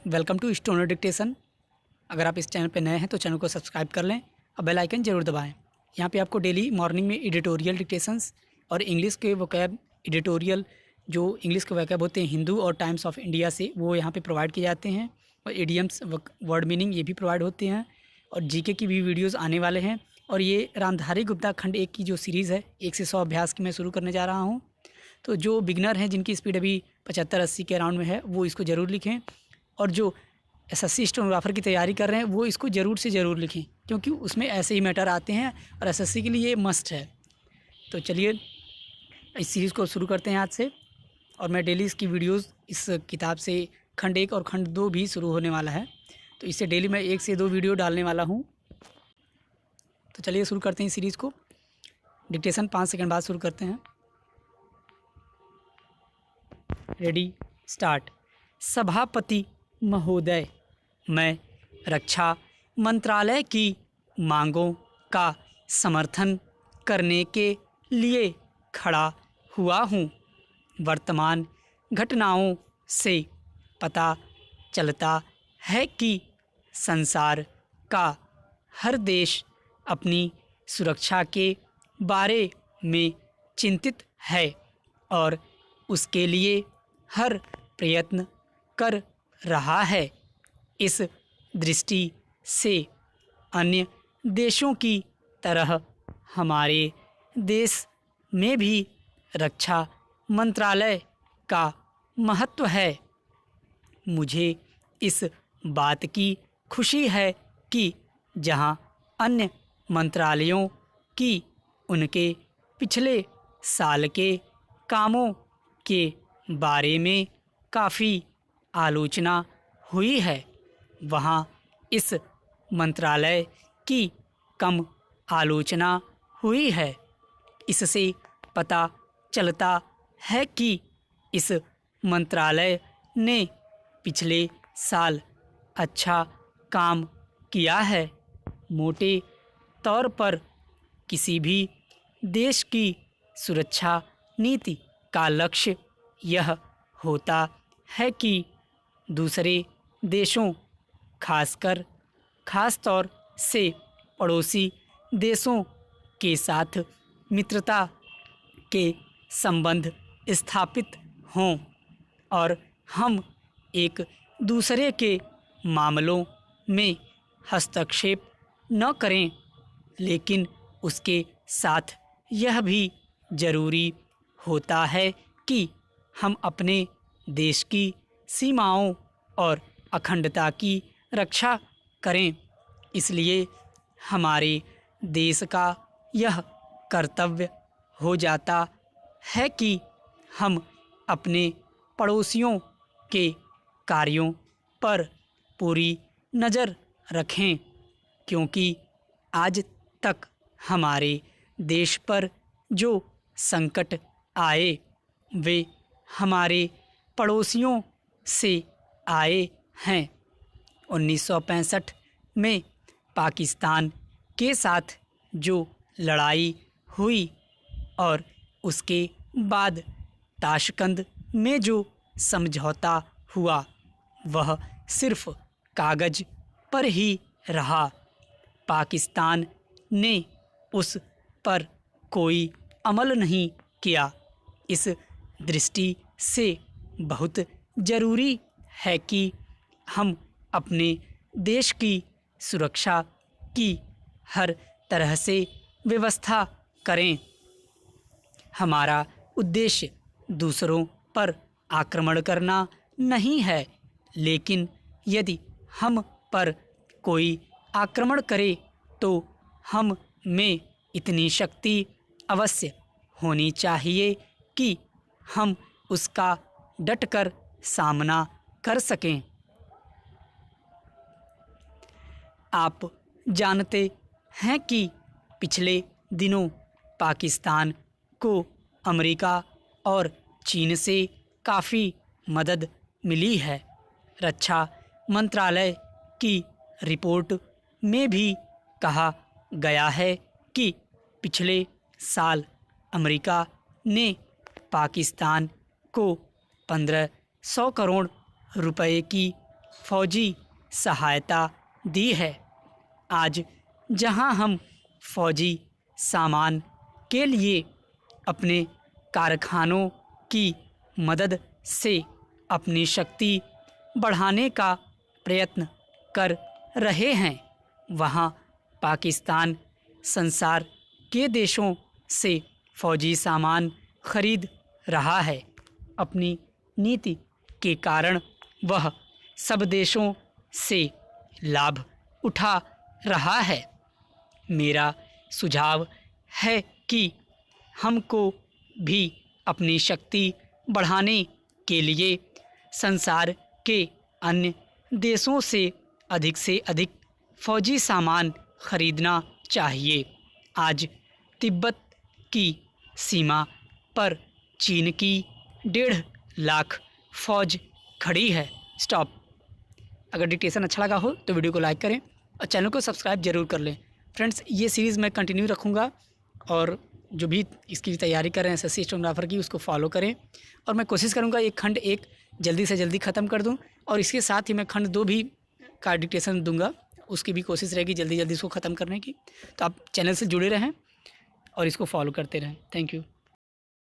Welcome to stoner dictation. अगर आप इस चैनल पर नए हैं तो चैनल को सब्सक्राइब कर लें और बेल आइकन ज़रूर दबाएं। यहाँ पे आपको डेली मॉर्निंग में एडिटोरियल डिक्टेशंस और इंग्लिश के वोकैब एडिटोरियल, जो इंग्लिश के वोकैब होते हैं हिंदू और टाइम्स ऑफ इंडिया से, वो यहाँ पे प्रोवाइड किए जाते हैं। और इडियम्स, वर्ड मीनिंग, ये भी प्रोवाइड होते हैं। और जीके की भी वीडियोज़ आने वाले हैं। और ये रामधारी गुप्ता खंड 1 की जो सीरीज़ है 1 से 100 अभ्यास की, मैं शुरू करने जा रहा हूँ। तो जो बिगनर हैं, जिनकी स्पीड अभी 75-80 के अराउंड में है, वो इसको ज़रूर लिखें। और जो एसएससी स्टेनोग्राफर की तैयारी कर रहे हैं वो इसको ज़रूर से ज़रूर लिखें, क्योंकि उसमें ऐसे ही मैटर आते हैं और एसएससी के लिए ये मस्ट है। तो चलिए इस सीरीज़ को शुरू करते हैं आज से। और मैं डेली इसकी वीडियोस इस किताब से खंड 1 और खंड 2 भी शुरू होने वाला है, तो इससे डेली मैं 1 से 2 वीडियो डालने वाला हूँ। तो चलिए शुरू करते हैं इस सीरीज़ को। डिक्टेशन 5 सेकंड बाद शुरू करते हैं। Ready, start. सभापति महोदय, मैं रक्षा मंत्रालय की मांगों का समर्थन करने के लिए खड़ा हुआ हूँ। वर्तमान घटनाओं से पता चलता है कि संसार का हर देश अपनी सुरक्षा के बारे में चिंतित है और उसके लिए हर प्रयत्न कर रहा है। इस दृष्टि से अन्य देशों की तरह हमारे देश में भी रक्षा मंत्रालय का महत्व है। मुझे इस बात की खुशी है कि जहां अन्य मंत्रालयों की उनके पिछले साल के कामों के बारे में काफ़ी आलोचना हुई है, वहाँ इस मंत्रालय की कम आलोचना हुई है। इससे पता चलता है कि इस मंत्रालय ने पिछले साल अच्छा काम किया है। मोटे तौर पर किसी भी देश की सुरक्षा नीति का लक्ष्य यह होता है कि दूसरे देशों, खास तौर से पड़ोसी देशों के साथ मित्रता के संबंध स्थापित हों और हम एक दूसरे के मामलों में हस्तक्षेप न करें। लेकिन उसके साथ यह भी ज़रूरी होता है कि हम अपने देश की सीमाओं और अखंडता की रक्षा करें। इसलिए हमारे देश का यह कर्तव्य हो जाता है कि हम अपने पड़ोसियों के कार्यों पर पूरी नज़र रखें, क्योंकि आज तक हमारे देश पर जो संकट आए वे हमारे पड़ोसियों से आए हैं। 1965 में पाकिस्तान के साथ जो लड़ाई हुई और उसके बाद ताशकंद में जो समझौता हुआ, वह सिर्फ कागज़ पर ही रहा। पाकिस्तान ने उस पर कोई अमल नहीं किया। इस दृष्टि से बहुत ज़रूरी है कि हम अपने देश की सुरक्षा की हर तरह से व्यवस्था करें। हमारा उद्देश्य दूसरों पर आक्रमण करना नहीं है, लेकिन यदि हम पर कोई आक्रमण करे तो हम में इतनी शक्ति अवश्य होनी चाहिए कि हम उसका डटकर सामना कर सकें। आप जानते हैं कि पिछले दिनों पाकिस्तान को अमेरिका और चीन से काफ़ी मदद मिली है। रक्षा मंत्रालय की रिपोर्ट में भी कहा गया है कि पिछले साल अमेरिका ने पाकिस्तान को 1500 करोड़ रुपए की फौजी सहायता दी है। आज जहां हम फौजी सामान के लिए अपने कारखानों की मदद से अपनी शक्ति बढ़ाने का प्रयत्न कर रहे हैं, वहाँ पाकिस्तान संसार के देशों से फौजी सामान खरीद रहा है। अपनी नीति के कारण वह सब देशों से लाभ उठा रहा है। मेरा सुझाव है कि हमको भी अपनी शक्ति बढ़ाने के लिए संसार के अन्य देशों से अधिक फौजी सामान खरीदना चाहिए। आज तिब्बत की सीमा पर चीन की 1.5 लाख फौज खड़ी है। स्टॉप। अगर डिक्टेशन अच्छा लगा हो तो वीडियो को लाइक करें और चैनल को सब्सक्राइब जरूर कर लें। फ्रेंड्स, ये सीरीज़ मैं कंटिन्यू रखूँगा और जो भी इसकी तैयारी कर रहे हैं एसएससी स्टेनोग्राफर की, उसको फॉलो करें। और मैं कोशिश करूँगा ये खंड 1 जल्दी से जल्दी ख़त्म कर दूँ और इसके साथ ही मैं खंड 2 भी का डिक्टेशन दूँगा, उसकी भी कोशिश रहेगी जल्दी जल्दी इसको ख़त्म करने की। तो आप चैनल से जुड़े रहें और इसको फॉलो करते रहें। Thank you.